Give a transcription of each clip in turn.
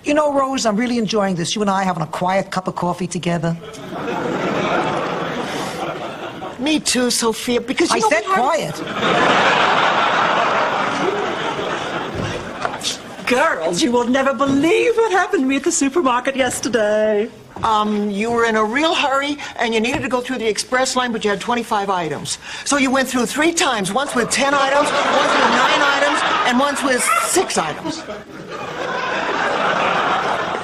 You know, Rose, I'm really enjoying this. You and I having a quiet cup of coffee together. Me too, Sophia, because I said quiet. Girls, you will never believe what happened to me at the supermarket yesterday. You were in a real hurry, and you needed to go through the express line, but you had 25 items. So you went through 3 times, once with 10 items, once with 9 items, and once with 6 items.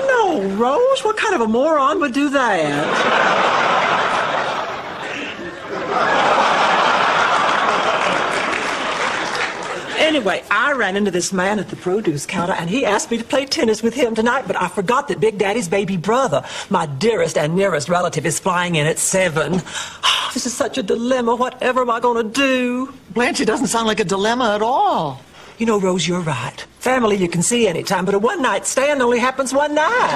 No, Rose, what kind of a moron would do that? Anyway, I ran into this man at the produce counter, and he asked me to play tennis with him tonight, but I forgot that Big Daddy's baby brother, my dearest and nearest relative, is flying in at 7. Oh, this is such a dilemma. Whatever am I going to do? Blanche, it doesn't sound like a dilemma at all. You know, Rose, you're right. Family you can see anytime, but a one-night stand only happens one night.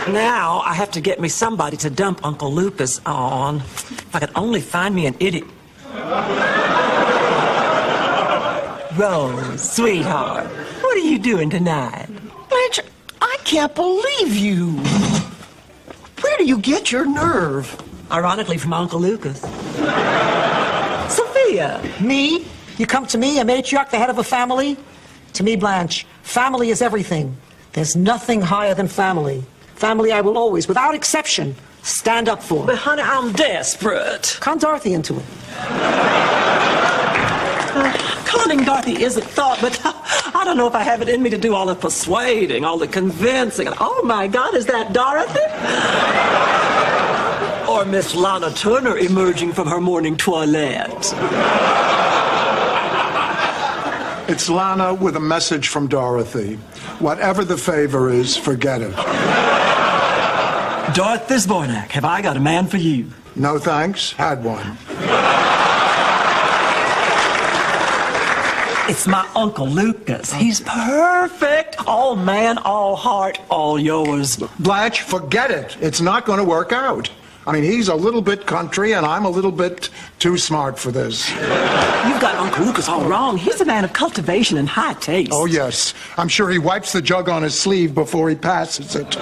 Now, I have to get me somebody to dump Uncle Lucas on. If I could only find me an idiot. Rose, sweetheart, what are you doing tonight? Blanche, I can't believe you. Where do you get your nerve? Ironically, from Uncle Lucas. Sophia. Me? You come to me, a matriarch, the head of a family? To me, Blanche, family is everything. There's nothing higher than family. Family I will always, without exception, stand up for. But, honey, I'm desperate. Con Dorothy into it. Conning Dorothy is a thought, but I don't know if I have it in me to do all the persuading, all the convincing. Oh, my God, is that Dorothy? Or Miss Lana Turner emerging from her morning toilette? It's Lana with a message from Dorothy. Whatever the favor is, forget it. Dorothy Zbornak, have I got a man for you? No thanks, had one. It's my Uncle Lucas. He's perfect. All man, all heart, all yours. Blanche, forget it. It's not going to work out. I mean, he's a little bit country, and I'm a little bit too smart for this. You've got Uncle Lucas all wrong. He's a man of cultivation and high taste. Oh, yes. I'm sure he wipes the jug on his sleeve before he passes it.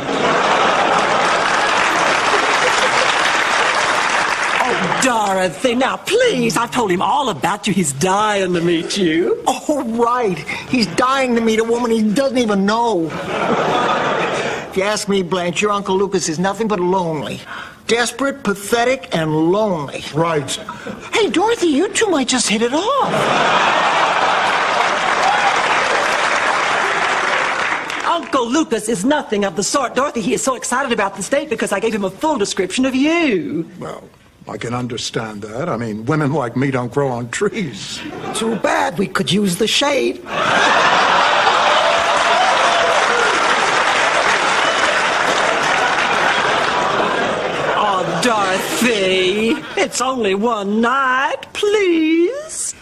Oh, Dorothy, now, please. I've told him all about you. He's dying to meet you. Oh, right. He's dying to meet a woman he doesn't even know. If you ask me, Blanche, your Uncle Lucas is nothing but lonely. Desperate, pathetic, and lonely. Right. Hey, Dorothy, you two might just hit it off. Uncle Lucas is nothing of the sort. Dorothy, he is so excited about this date because I gave him a full description of you. Well, I can understand that. I mean, women like me don't grow on trees. Too bad, we could use the shade. Dorothy, it's only one night, please.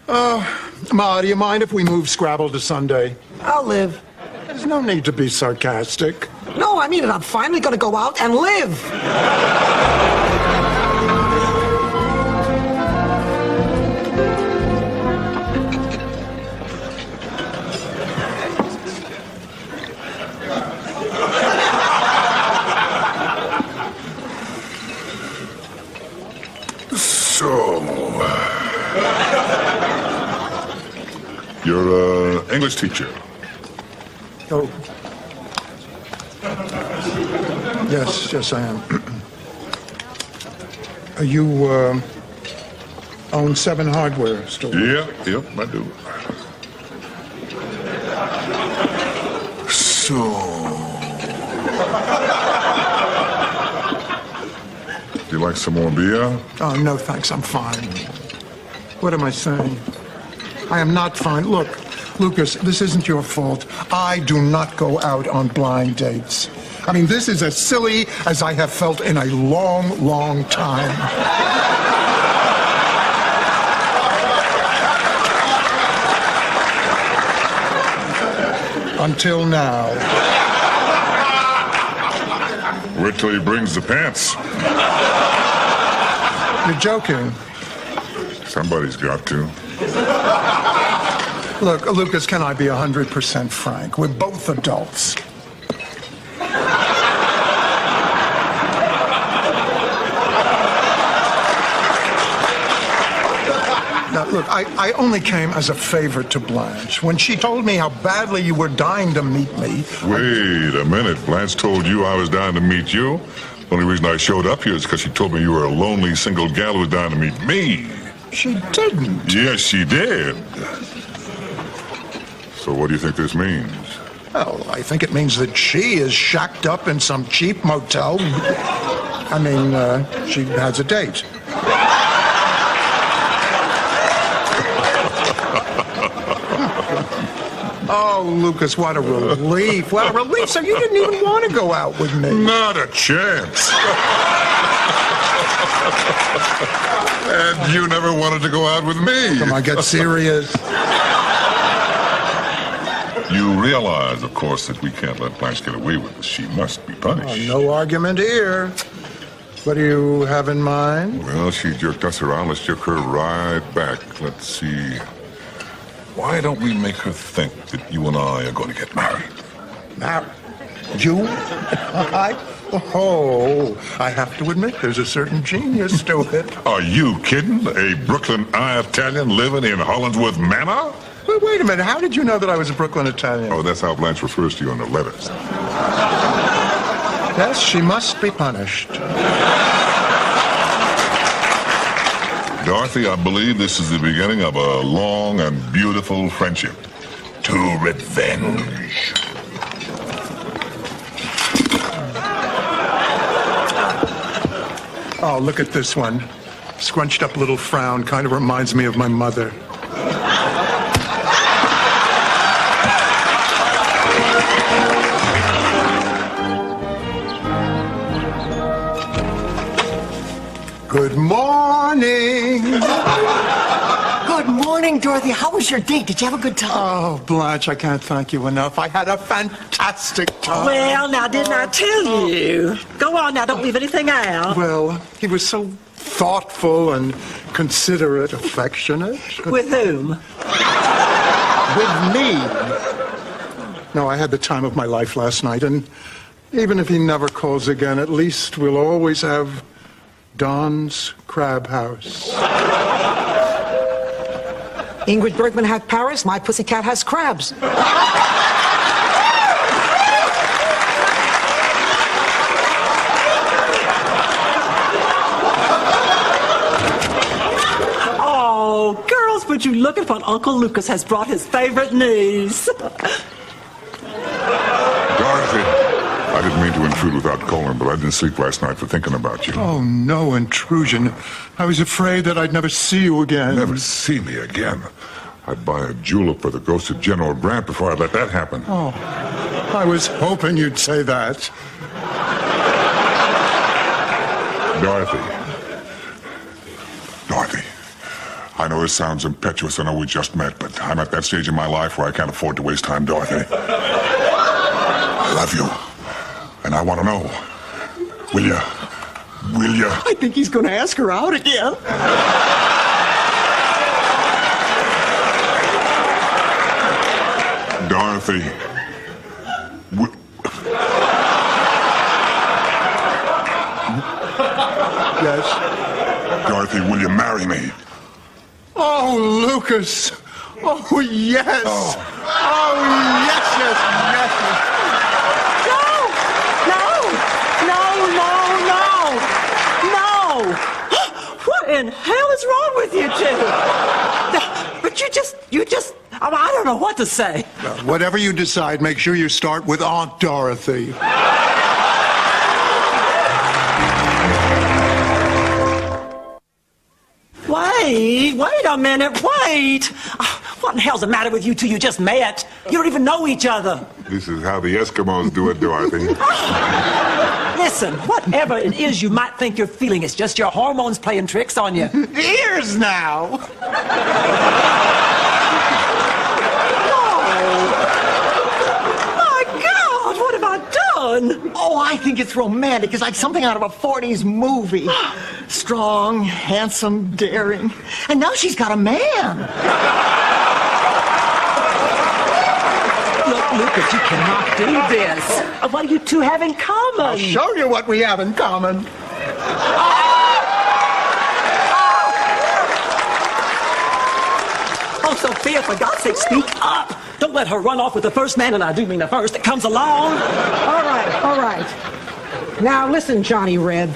Ma, do you mind if we move Scrabble to Sunday? I'll live. There's no need to be sarcastic. No, I mean it. I'm finally going to go out and live. So, you're an English teacher. Oh. Yes, I am. You, own 7 hardware stores? Yep, I do. So... Do you like some more beer? Oh, no, thanks. I'm fine. What am I saying? I am not fine. Look, Lucas, this isn't your fault. I do not go out on blind dates. I mean, this is as silly as I have felt in a long, long time. Until now. Wait till he brings the pants. You're joking. Somebody's got to. Look, Lucas, can I be 100% frank? We're both adults. Now, look, I only came as a favor to Blanche. When she told me how badly you were dying to meet me... Wait a minute. Blanche told you I was dying to meet you? The only reason I showed up here is because she told me you were a lonely single gal who was dying to meet me. She didn't. Yes, she did. So what do you think this means? Well, I think it means that she is shacked up in some cheap motel. I mean, she has a date. Oh, Lucas, what a relief. What a relief. So you didn't even want to go out with me. Not a chance. And you never wanted to go out with me. Come on, get serious. You realize, of course, that we can't let Blanche get away with this. She must be punished. No argument here. What do you have in mind? Well, she jerked us around. Let's jerk her right back. Let's see. Why don't we make her think that you and I are going to get married? Married? You? I have to admit, there's a certain genius to it. Are you kidding? A Brooklyn Italian living in Hollingsworth Manor? Well, wait a minute. How did you know that I was a Brooklyn Italian? Oh, that's how Blanche refers to you in the letters. Yes, she must be punished. Dorothy, I believe this is the beginning of a long and beautiful friendship. To revenge. Oh, look at this one. Scrunched up little frown. Kind of reminds me of my mother. Good morning. Good morning, Dorothy. How was your date? Did you have a good time? Oh, Blanche, I can't thank you enough. I had a fantastic time. Well, now, didn't I tell you? Go on now, don't leave anything out. Well, he was so thoughtful and considerate, affectionate. With whom? With me. No, I had the time of my life last night, and even if he never calls again, at least we'll always have Don's Crab House. Ingrid Bergman had Paris, my pussycat has crabs. Oh, girls, would you look at what Uncle Lucas has brought his favorite niece? Dorothy, I didn't mean to intrude without calling, but I didn't sleep last night for thinking about you. Oh, no intrusion. I was afraid that I'd never see you again. Never see me again. I'd buy a julep for the ghost of General Grant before I'd let that happen. Oh, I was hoping you'd say that. Dorothy. I know this sounds impetuous. I know we just met, but I'm at that stage in my life where I can't afford to waste time, Dorothy. I love you. And I want to know, will you? I think he's going to ask her out again. Dorothy. Yes? Dorothy, will you marry me? Oh, Lucas. Oh, yes. Oh, yes. No! What in hell is wrong with you two? But you just, I don't know what to say. Whatever you decide, make sure you start with Aunt Dorothy. Wait a minute, wait! What in hell's the matter with you two? You just met. You don't even know each other. This is how the Eskimos do it, Dorothy. Listen, whatever it is you might think you're feeling, it's just your hormones playing tricks on you. Ears now. My God, what have I done? Oh, I think it's romantic. It's like something out of a 40s movie. Strong, handsome, daring. And now she's got a man. Lucas, you cannot do this. What do you two have in common? I'll show you what we have in common. Oh, Sophia, for God's sake, speak up. Don't let her run off with the first man, and I do mean the first, that comes along. All right. Now listen, Johnny Red.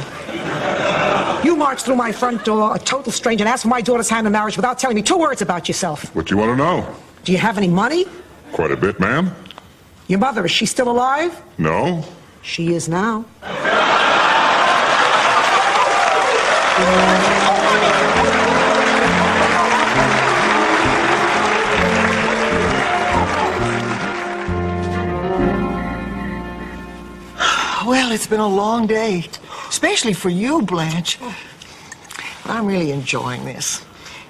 You marched through my front door, a total stranger, and asked for my daughter's hand in marriage without telling me 2 words about yourself. What you want to know? Do you have any money? Quite a bit, ma'am. Your mother, is she still alive? No? She is now. Well, it's been a long day, especially for you, Blanche. I'm really enjoying this.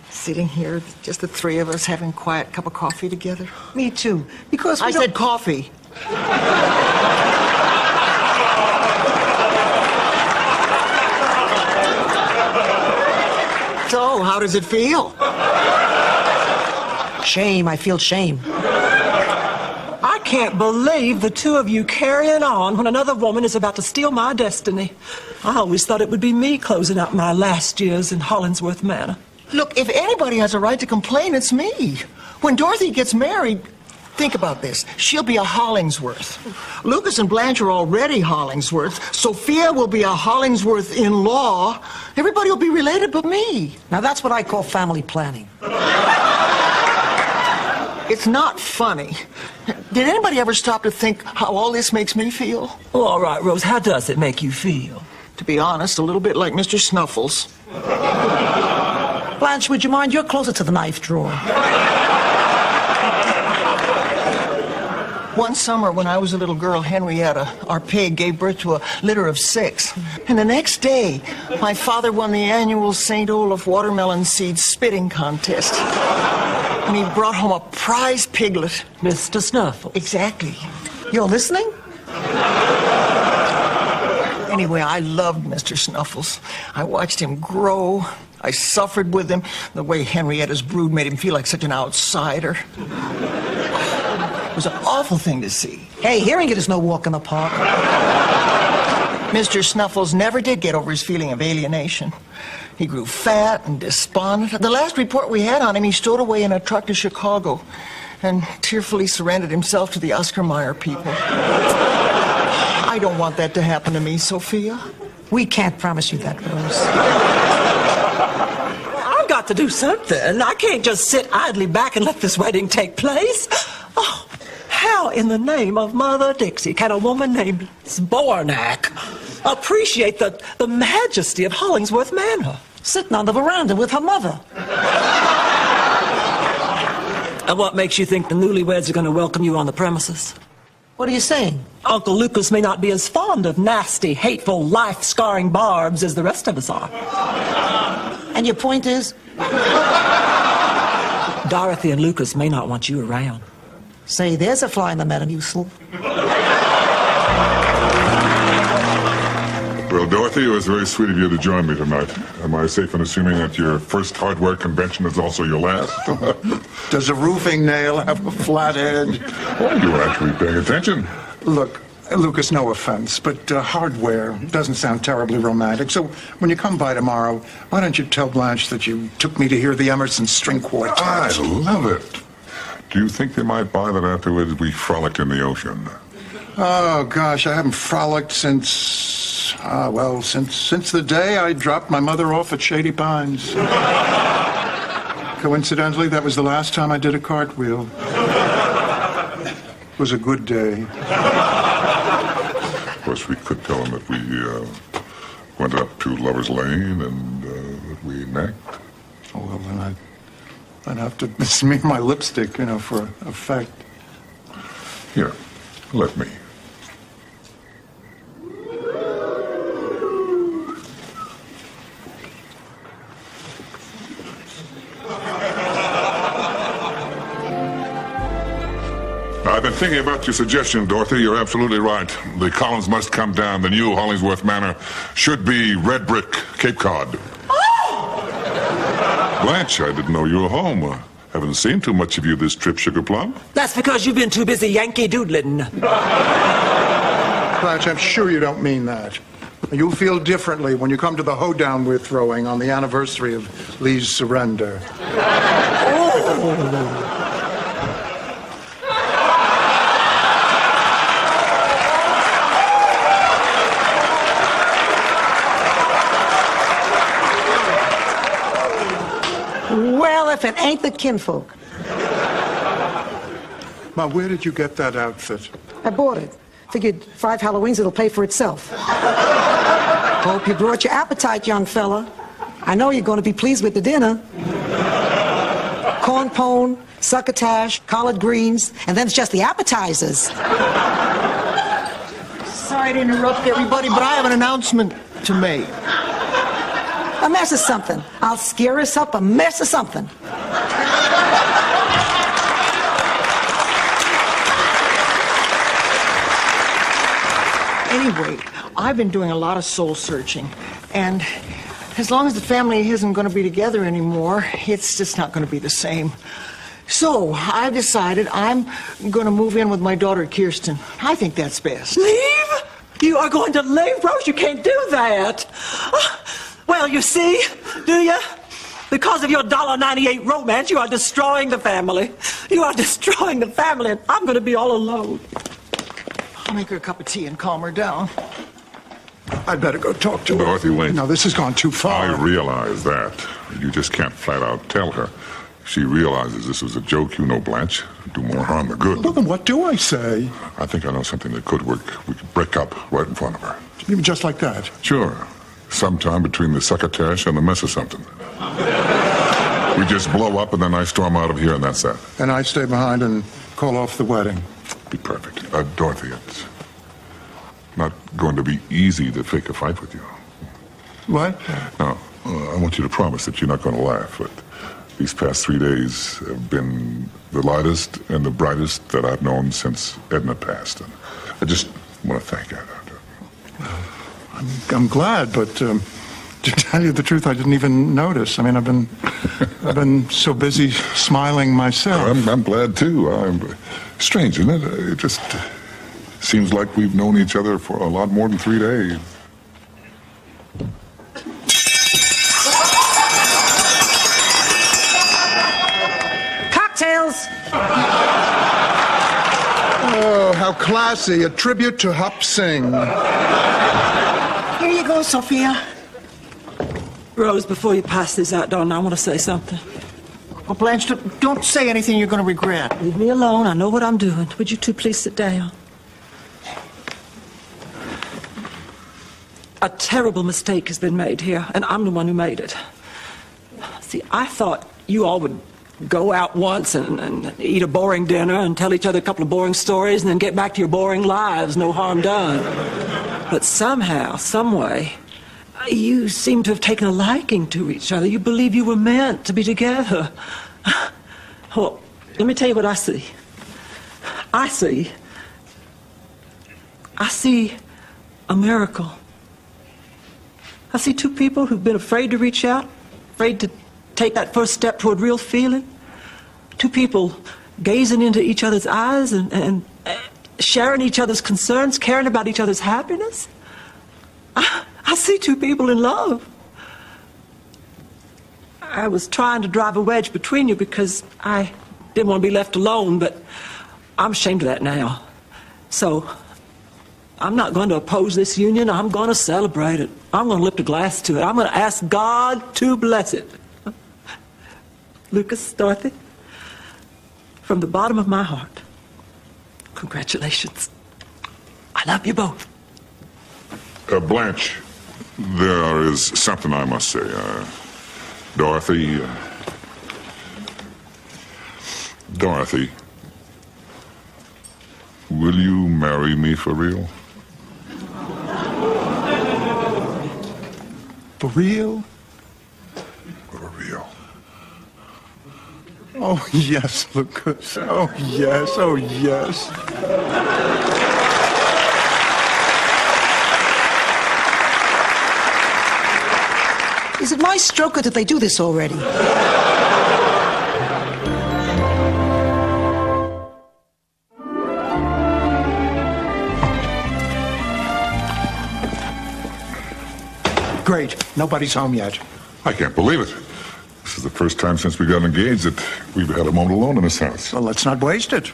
Sitting here, just the 3 of us, having a quiet cup of coffee together. Me too. Because I said coffee. So, how does it feel? Shame. I feel shame. I can't believe the 2 of you carrying on when another woman is about to steal my destiny. I always thought it would be me closing out my last years in Hollingsworth Manor. Look, if anybody has a right to complain, it's me. When Dorothy gets married, think about this. She'll be a Hollingsworth. Lucas and Blanche are already Hollingsworth. Sophia will be a Hollingsworth-in-law. Everybody will be related but me. Now that's what I call family planning. It's not funny. Did anybody ever stop to think how all this makes me feel? Oh, all right, Rose, how does it make you feel? To be honest, a little bit like Mr. Snuffles. Blanche, would you mind? You're closer to the knife drawer. One summer when I was a little girl, Henrietta, our pig, gave birth to a litter of 6. And the next day, my father won the annual St. Olaf watermelon seed spitting contest. And he brought home a prize piglet. Mr. Snuffles. Exactly. You're listening? Anyway, I loved Mr. Snuffles. I watched him grow. I suffered with him. The way Henrietta's brood made him feel like such an outsider. It was an awful thing to see. Hey, hearing it is no walk in the park. Mr. Snuffles never did get over his feeling of alienation. He grew fat and despondent. The last report we had on him, he stowed away in a truck to Chicago and tearfully surrendered himself to the Oscar Mayer people. I don't want that to happen to me, Sophia. We can't promise you that, Rose. I've got to do something. I can't just sit idly back and let this wedding take place. Oh, how in the name of Mother Dixie can a woman named Zbornak appreciate the majesty of Hollingsworth Manor? Sitting on the veranda with her mother. And what makes you think the newlyweds are going to welcome you on the premises? What are you saying? Uncle Lucas may not be as fond of nasty, hateful, life-scarring barbs as the rest of us are. And your point is? Dorothy and Lucas may not want you around. Say, there's a fly in the Metamucil. Well, Dorothy, it was very sweet of you to join me tonight. Am I safe in assuming that your first hardware convention is also your last? Does a roofing nail have a flat edge? Oh, you were actually paying attention. Look, Lucas, no offense, but hardware doesn't sound terribly romantic. So when you come by tomorrow, why don't you tell Blanche that you took me to hear the Emerson String Quartet? I love it. Do you think they might buy that afterwards we frolicked in the ocean? Oh, gosh, I haven't frolicked since, since the day I dropped my mother off at Shady Pines. Coincidentally, that was the last time I did a cartwheel. It was a good day. Of course, we could tell them that we went up to Lover's Lane and that we necked. Oh, well, then I'd have to smear my lipstick, for effect. Here, let me. I've been thinking about your suggestion, Dorothy. You're absolutely right. The columns must come down. The new Hollingsworth Manor should be red brick Cape Cod. Blanche, I didn't know you were home. Have haven't seen too much of you this trip, Sugar Plum. That's because you've been too busy Yankee doodling. Blanche, I'm sure you don't mean that. You'll feel differently when you come to the hoedown we're throwing on the anniversary of Lee's surrender. Well, if it ain't the kinfolk. Ma, where did you get that outfit? I bought it. Figured 5 Halloweens it'll pay for itself. Hope you brought your appetite, young fella. I know you're going to be pleased with the dinner. Corn pone, succotash, collard greens, and then it's just the appetizers. Sorry to interrupt everybody, but I have an announcement to make. A mess of something. I'll scare us up a mess of something. Anyway, I've been doing a lot of soul searching, and as long as the family isn't going to be together anymore, it's just not going to be the same. So I've decided I'm going to move in with my daughter Kirsten. I think that's best. Leave? You are going to leave, Rose? You can't do that. Well, you see, do you? Because of your $1.98 romance, you are destroying the family. You are destroying the family, and I'm going to be all alone. I'll make her a cup of tea and calm her down. I'd better go talk to her. Dorothy, wait. No, this has gone too far. I realize that. You just can't flat out tell her. If she realizes this was a joke, you know, Blanche, do more harm than good. Well, then what do I say? I think I know something that could work. We could break up right in front of her. Even just like that? Sure. Sometime between the succotash and the mess of something. We just blow up and then I storm out of here and that's that. And I stay behind and call off the wedding. Be perfect. Dorothy, it's not going to be easy to fake a fight with you. What? No, I want you to promise that you're not going to laugh. But these past 3 days have been the lightest and the brightest that I've known since Edna passed. And I just want to thank you. I'm glad, but to tell you the truth, I didn't even notice. I mean, I've been so busy smiling myself. I'm glad too. Strange, isn't it? It just seems like we've known each other for a lot more than 3 days. Cocktails! Oh, how classy. A tribute to Hup Singh. Here you go, Sophia. Rose, before you pass this out, darling, I want to say something. Well, Blanche, don't say anything you're going to regret. Leave me alone. I know what I'm doing. Would you two please sit down? A terrible mistake has been made here, and I'm the one who made it. See, I thought you all would go out once and eat a boring dinner and tell each other a couple of boring stories and then get back to your boring lives, no harm done. But somehow, some way, you seem to have taken a liking to each other. You believe you were meant to be together. Well, let me tell you what I see. I see a miracle. I see two people who've been afraid to reach out, afraid to take that first step toward real feeling. Two people gazing into each other's eyes and sharing each other's concerns, caring about each other's happiness. I see two people in love. I was trying to drive a wedge between you because I didn't want to be left alone, but I'm ashamed of that now. So I'm not going to oppose this union. I'm going to celebrate it. I'm going to lift a glass to it. I'm going to ask God to bless it. Lucas, Dorothy, from the bottom of my heart, congratulations. I love you both. Blanche, there is something I must say. Dorothy, will you marry me for real? For real? For real. Oh, yes, Lucas. Oh, yes. Oh, yes. Is it my stroke or did they do this already? Great. Nobody's home yet. I can't believe it. This is the first time since we got engaged that we've had a moment alone in this house. Well, let's not waste it.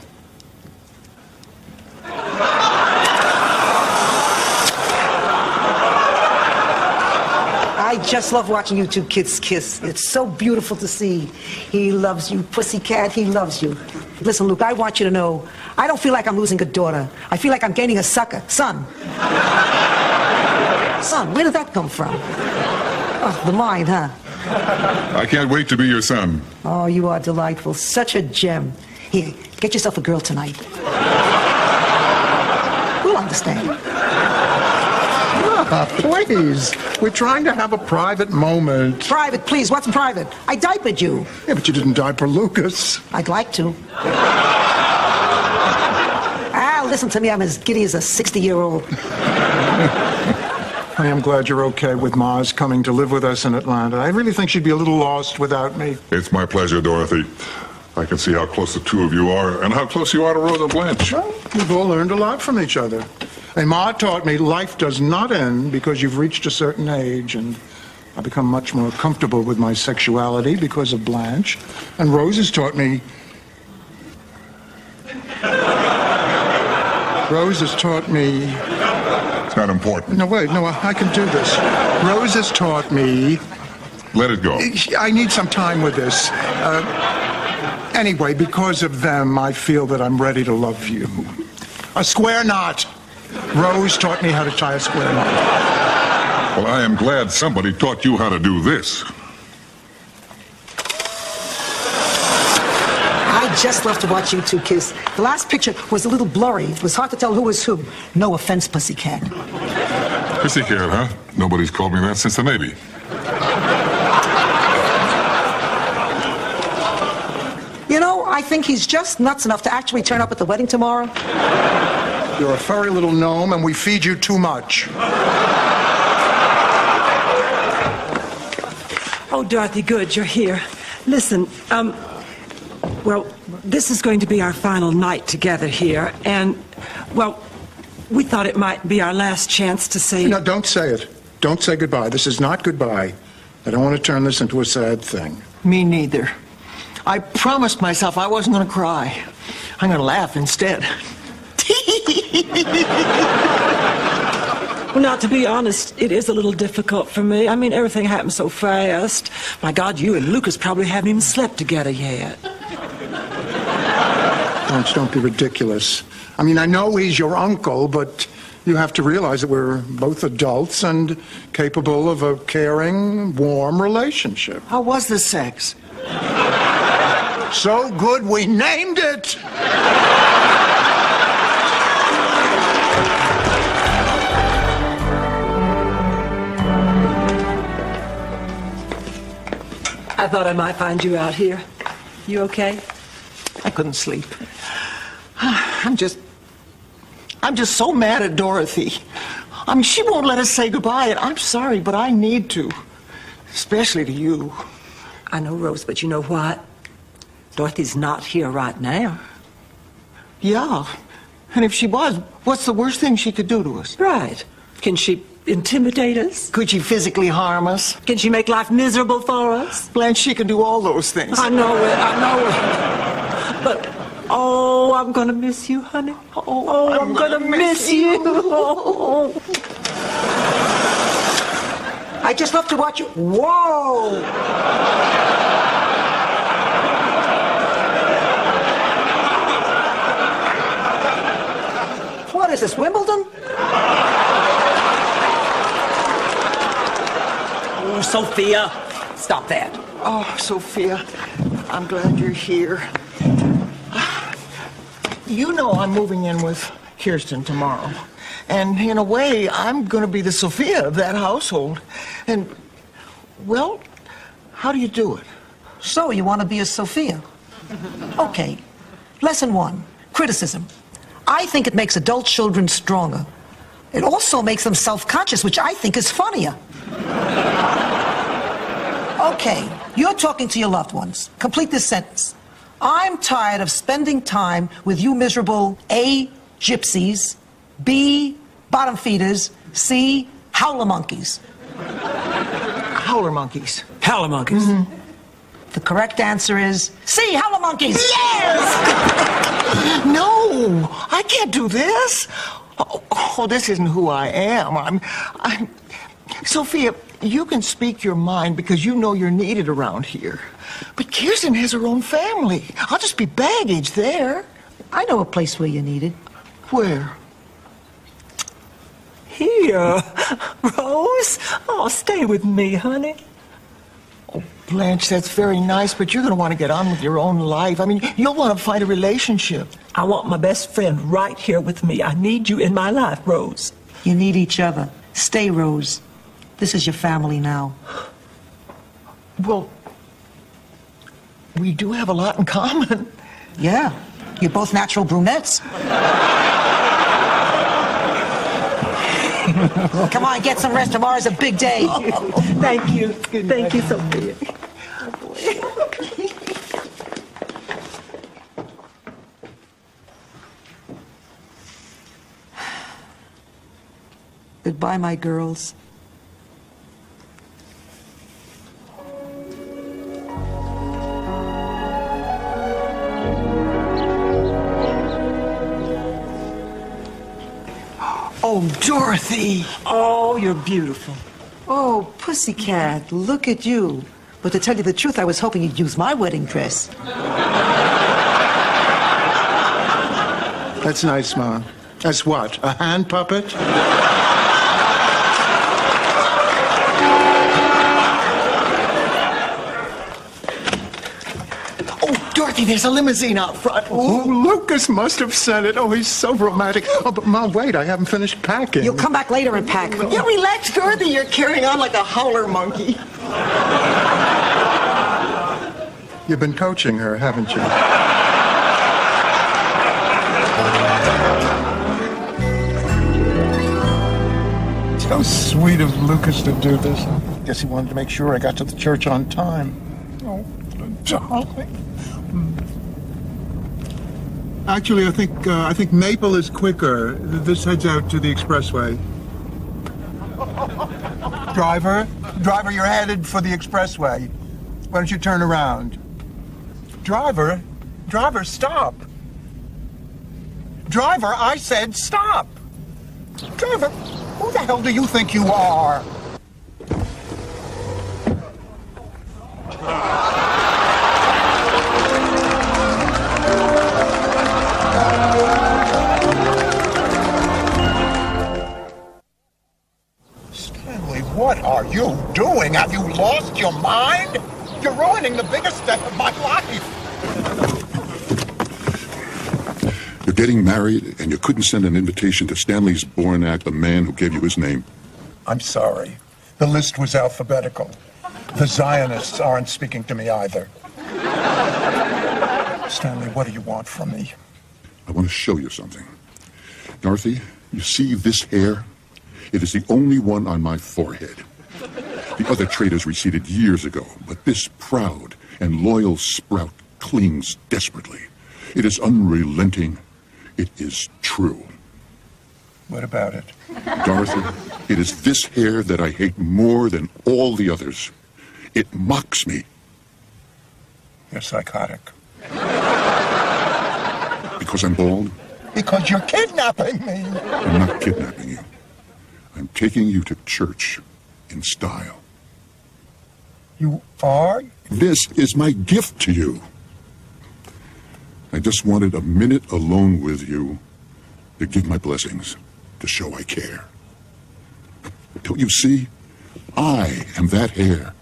I just love watching you two kids kiss. It's so beautiful to see. He loves you, pussycat, he loves you. Listen, Luke, I want you to know, I don't feel like I'm losing a daughter. I feel like I'm gaining a sucker. Son. Son, where did that come from? Oh, the mind, huh? I can't wait to be your son. Oh, you are delightful. Such a gem. Here, get yourself a girl tonight. We'll understand. Please. We're trying to have a private moment. Private, please. What's private? I diapered you. Yeah, but you didn't diaper Lucas. I'd like to. Listen to me. I'm as giddy as a 60-year-old. I am glad you're okay with Maz coming to live with us in Atlanta. I really think she'd be a little lost without me. It's my pleasure, Dorothy. I can see how close the two of you are and how close you are to Rosa Blanche. Well, we've all learned a lot from each other. And Ma taught me life does not end because you've reached a certain age, and I've become much more comfortable with my sexuality because of Blanche. And Rose has taught me... Rose has taught me... It's not important. No, wait, no, I can do this. Rose has taught me... Let it go. I need some time with this. Anyway, because of them, I feel that I'm ready to love you. A square knot. Rose taught me how to tie a square knot. Well, I am glad somebody taught you how to do this. I just love to watch you two kiss. The last picture was a little blurry. It was hard to tell who was who. No offense, pussycat. Pussycat, huh? Nobody's called me that since the Navy. You know, I think he's just nuts enough to actually turn up at the wedding tomorrow. You're a furry little gnome, and we feed you too much. Oh, Dorothy, good, you're here. Listen, well, this is going to be our final night together here, and, well, we thought it might be our last chance to say... No, don't say it. Don't say goodbye. This is not goodbye. I don't want to turn this into a sad thing. Me neither. I promised myself I wasn't going to cry. I'm going to laugh instead. Well, now, to be honest, it is a little difficult for me. I mean, everything happened so fast. My God, you and Lucas probably haven't even slept together yet. Blanche, don't be ridiculous. I mean, I know he's your uncle, but you have to realize that we're both adults and capable of a caring, warm relationship. How was the sex? So good we named it! I thought I might find you out here. You okay? I couldn't sleep. I'm just so mad at Dorothy. I mean, she won't let us say goodbye, and I'm sorry, but I need to. Especially to you. I know, Rose, but you know what? Dorothy's not here right now. Yeah. And if she was, what's the worst thing she could do to us? Right. Can she intimidate us? Could she physically harm us? Can she make life miserable for us? Blanche, she can do all those things. I know it. But, oh, I'm gonna miss you, honey. Oh, I'm gonna miss you. Oh. I just love to watch you. Whoa! What is this, Wimbledon? Oh, Sophia, stop that. Oh, Sophia, I'm glad you're here. You know I'm moving in with Kirsten tomorrow. And in a way, I'm going to be the Sophia of that household. And, well, how do you do it? So, you want to be a Sophia? Okay. Lesson 1, criticism. I think it makes adult children stronger. It also makes them self-conscious, which I think is funnier. Okay, you're talking to your loved ones. Complete this sentence. I'm tired of spending time with you miserable A, gypsies, B, bottom feeders, C, howler monkeys. howler monkeys. Howler monkeys. The correct answer is C, howler monkeys. Yes! No, I can't do this. Oh, this isn't who I am. Sophia, you can speak your mind because you know you're needed around here. But Kirsten has her own family. I'll just be baggage there. I know a place where you're needed. Where? Here. Rose, oh, stay with me, honey. Oh, Blanche, that's very nice, but you're going to want to get on with your own life. I mean, you'll want to find a relationship. I want my best friend right here with me. I need you in my life, Rose. You need each other. Stay, Rose. This is your family now. Well, we do have a lot in common. Yeah, you're both natural brunettes. Come on, get some rest. Tomorrow's a big day. Thank you. Thank you, Sophia. Goodbye, my girls. Oh, Dorothy! Oh, you're beautiful. Oh, pussycat, look at you. But to tell you the truth, I was hoping you'd use my wedding dress. That's nice, Ma. As what, a hand puppet? Oh, Dorothy, there's a limousine out front. Oh, Lucas must have sent it. Oh, he's so romantic. Oh, but Ma, wait, I haven't finished packing. You'll come back later and pack. Yeah, relax, Dorothy. You're carrying on like a howler monkey. You've been coaching her, haven't you? So sweet of Lucas to do this. Guess he wanted to make sure I got to the church on time. Oh, darling. Actually, I think Maple is quicker. This heads out to the expressway. Driver, you're headed for the expressway. Why don't you turn around? Driver, stop. Driver, I said stop. Driver, who the hell do you think you are? Stanley, what are you doing? Have you lost your mind? You're ruining the biggest day of my life. You're getting married, and you couldn't send an invitation to Stanley's Bornak, the man who gave you his name. I'm sorry. The list was alphabetical. The Zionists aren't speaking to me either. Stanley, what do you want from me? I want to show you something. Dorothy, you see this hair? It is the only one on my forehead. The other traitors receded years ago, but this proud and loyal sprout clings desperately. It is unrelenting. It is true. What about it? Dorothy, it is this hair that I hate more than all the others. It mocks me. You're psychotic. Because I'm bald? Because you're kidnapping me. I'm not kidnapping you. I'm taking you to church in style. You are? This is my gift to you. I just wanted a minute alone with you to give my blessings, to show I care. Don't you see? I am that hair,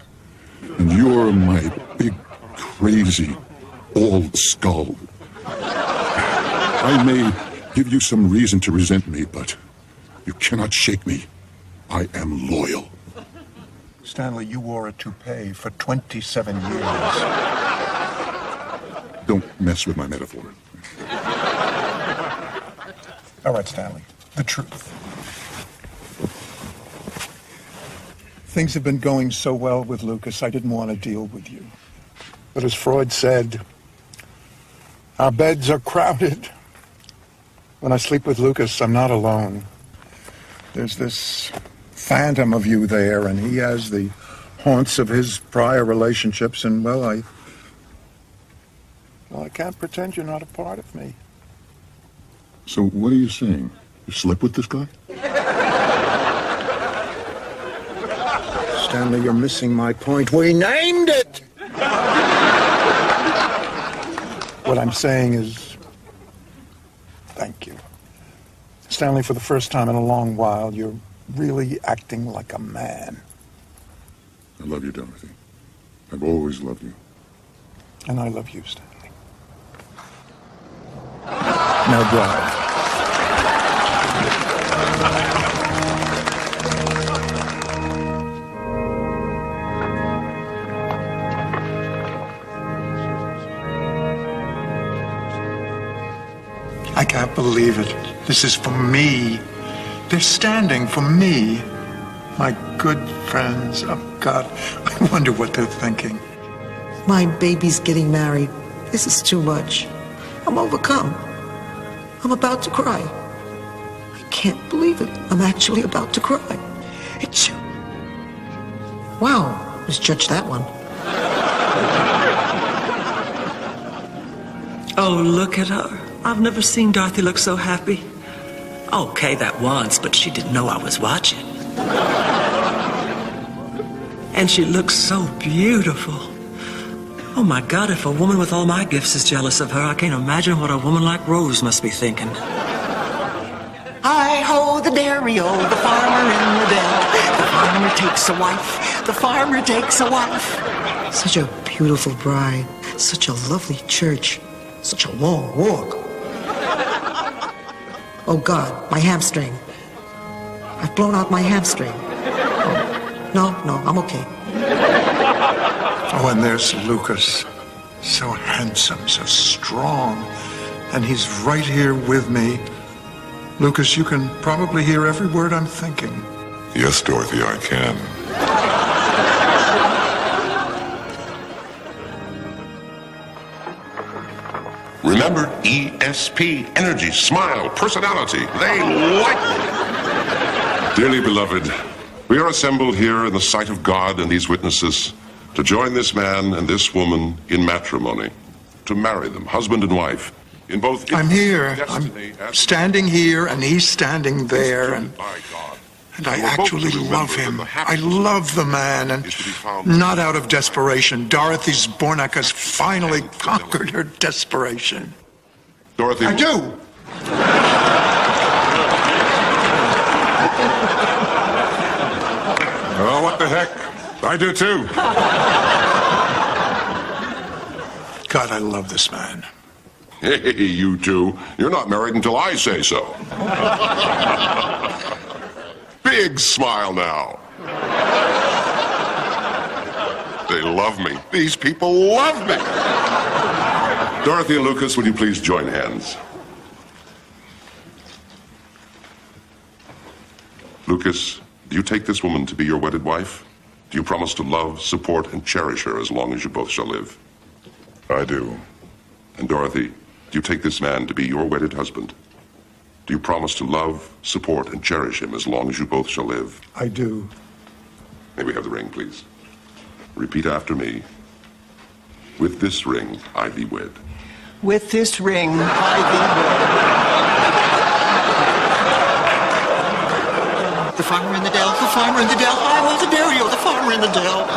and you're my big, crazy, bald skull. I may give you some reason to resent me, but you cannot shake me. I am loyal. Stanley, you wore a toupee for 27 years. Don't mess with my metaphor. All right, Stanley, the truth. Things have been going so well with Lucas, I didn't want to deal with you. But as Freud said, our beds are crowded. When I sleep with Lucas, I'm not alone. There's this phantom of you there, and he has the haunts of his prior relationships, and, well, I can't pretend you're not a part of me. So what are you saying? You slept with this guy? Stanley, you're missing my point. We named it! What I'm saying is, thank you. Stanley, for the first time in a long while, you're really acting like a man. I love you, Dorothy. I've always loved you. And I love you, Stanley. Now drive. I can't believe it. This is for me. They're standing for me. My good friends. Oh, God, I wonder what they're thinking. My baby's getting married. This is too much. I'm overcome. I'm about to cry. I can't believe it. I'm actually about to cry. It's... Wow, misjudged that one. Oh, look at her. I've never seen Dorothy look so happy. Okay, that once, but she didn't know I was watching. And she looks so beautiful. Oh my God, if a woman with all my gifts is jealous of her, I can't imagine what a woman like Rose must be thinking. Hi-ho, the dairy-o, the farmer in the dell. The farmer takes a wife, the farmer takes a wife. Such a beautiful bride. Such a lovely church. Such a long walk. Oh God, my hamstring. I've blown out my hamstring. Oh, no, I'm okay. Oh, and there's Lucas. So handsome, so strong. And he's right here with me. Lucas, you can probably hear every word I'm thinking. Yes, Dorothy, I can. Remember, ESP, energy, smile, personality. They like me. Dearly beloved, we are assembled here in the sight of God and these witnesses to join this man and this woman in matrimony, to marry them, husband and wife, in both... I'm here. I'm destiny and... standing here, and he's standing there, and by God. I we're both actually to love remember him. that the I happiness love the man, and is to be found not out of desperation. Dorothy Zbornak has finally conquered her desperation. Dorothy... I do. Oh, what the heck? I do too. God, I love this man. Hey, you two. You're not married until I say so. Big smile now. They love me. These people love me. Dorothy and Lucas, would you please join hands? Lucas, do you take this woman to be your wedded wife? Do you promise to love, support, and cherish her as long as you both shall live? I do. And Dorothy, do you take this man to be your wedded husband? Do you promise to love, support, and cherish him as long as you both shall live? I do. May we have the ring, please? Repeat after me. With this ring, I thee wed. With this ring, I thee wed. The farmer in the dell, the farmer in the dell, hi-ho, the dairy-o, the farmer in the dell.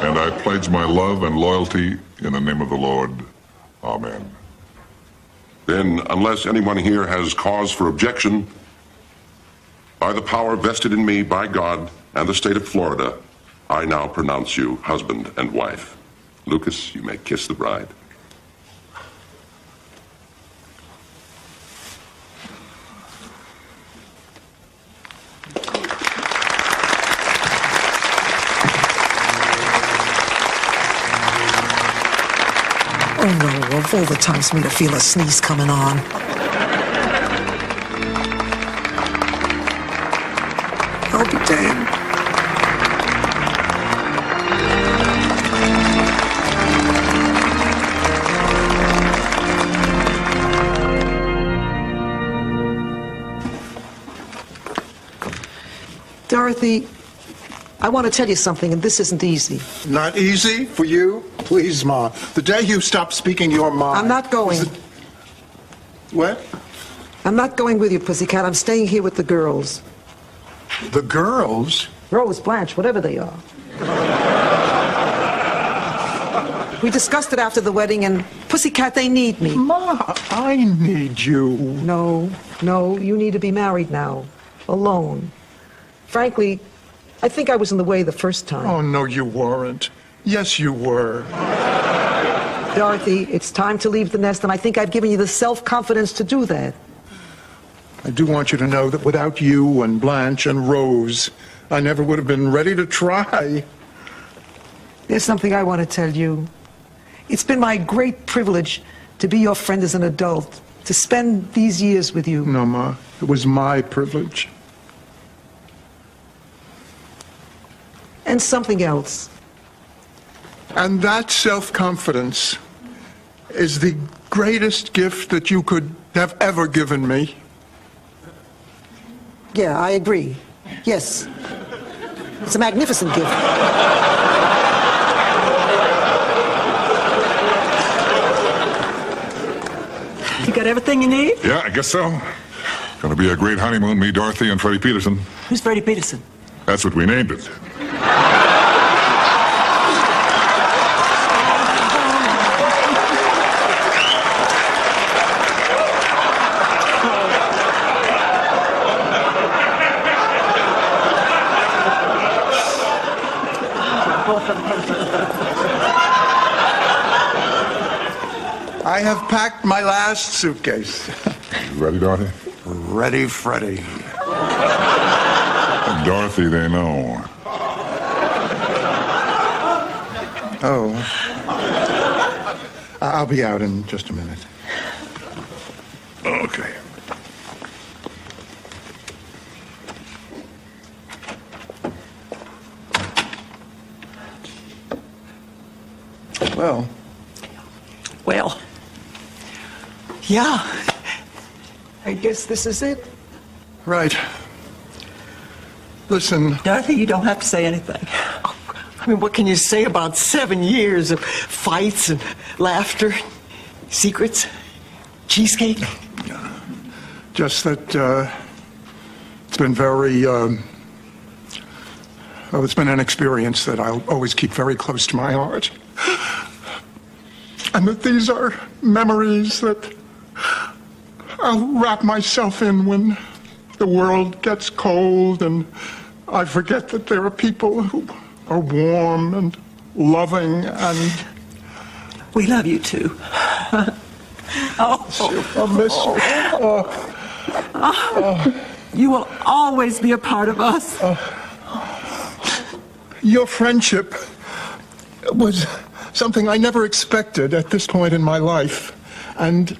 And I pledge my love and loyalty in the name of the Lord. Amen. Then, unless anyone here has cause for objection, by the power vested in me by God and the state of Florida, I now pronounce you husband and wife. Lucas, you may kiss the bride. Oh no, of all the times for me to feel a sneeze coming on. I'll be damned. Dorothy, I want to tell you something, and this isn't easy. Not easy for you? Please, Ma. The day you stop speaking your mind... I'm not going. What? I'm not going with you, Pussycat. I'm staying here with the girls. The girls? Rose, Blanche, whatever they are. We discussed it after the wedding, and Pussycat, they need me. Ma, I need you. No, you need to be married now. Alone. Frankly, I think I was in the way the first time. Oh, no, you weren't. Yes, you were. Dorothy, it's time to leave the nest, and I think I've given you the self-confidence to do that. I do want you to know that without you and Blanche and Rose, I never would have been ready to try. There's something I want to tell you. It's been my great privilege to be your friend as an adult, to spend these years with you. No, Ma, it was my privilege. And something else. And that self-confidence is the greatest gift that you could have ever given me. Yeah, I agree. Yes. It's a magnificent gift. You got everything you need? Yeah, I guess so. Gonna be a great honeymoon, me, Dorothy, and Freddie Peterson. Who's Freddie Peterson? That's what we named it. I have packed my last suitcase. You ready, Dorothy? Ready, Freddie. Dorothy, they know. Oh. I'll be out in just a minute. Okay. Well. Well, yeah. I guess this is it. Right. Listen. Dorothy, you don't have to say anything. I mean, what can you say about 7 years of fights and laughter, secrets, cheesecake? Just that it's been very, it's been an experience that I'll always keep very close to my heart. And that these are memories that I'll wrap myself in when the world gets cold and I forget that there are people who are warm and loving and... We love you too. I'll miss you. You will always be a part of us. Your friendship was something I never expected at this point in my life. And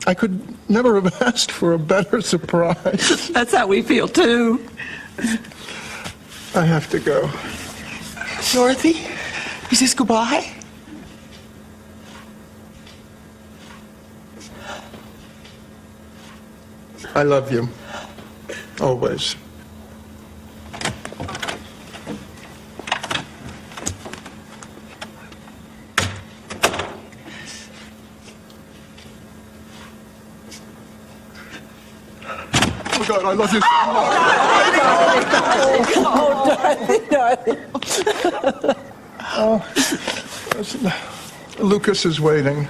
I could never have asked for a better surprise. That's how we feel too. I have to go. Dorothy, is this goodbye? I love you. Always. Oh, God, I love you so much. Oh, Listen, Lucas is waiting.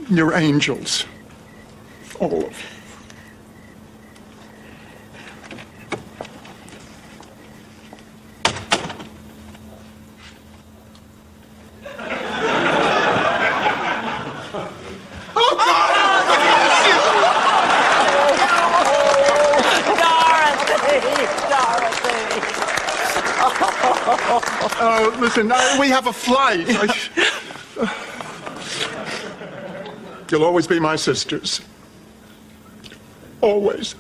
You're angels. All of you. Listen, we have a flight. You'll always be my sisters. Always.